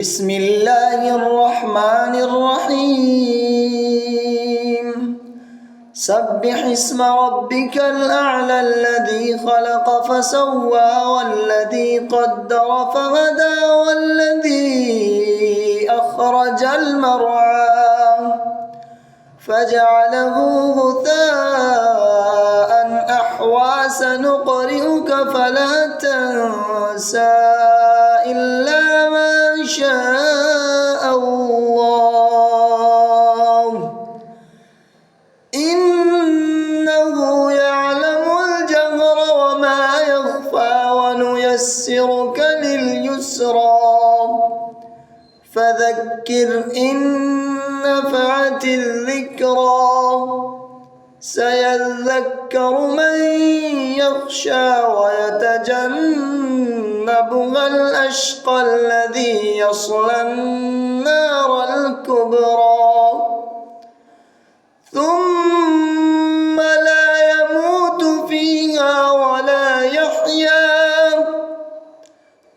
بسم الله الرحمن الرحيم سبح اسم ربك الأعلى الذي خلق فسوى والذي قدر فهدى والذي أخرج المرعى فجعله غثاء أحوى سنقرئك فلا تنسى إلا ما شاء الله إنه يعلم الجهر وما يخفى ونيسرك لليسرى فذكر إن نفعت الذكرى سيذكر من يخشى ويتجنبها الأشقى الذي يصلى النار الكبرى ثم لا يموت فيها ولا يحيا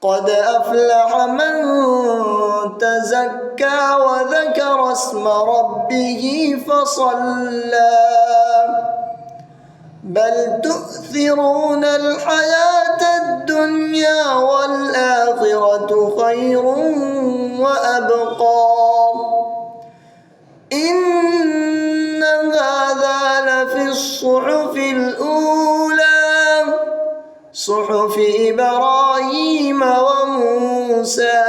قد أفلح من تزكى وذكر اسم ربه فصلى بل تؤثرون الحياة الدنيا والآخرة خير وأبقى إن هذا لفي الصحف الأولى صحف إبراهيم وموسى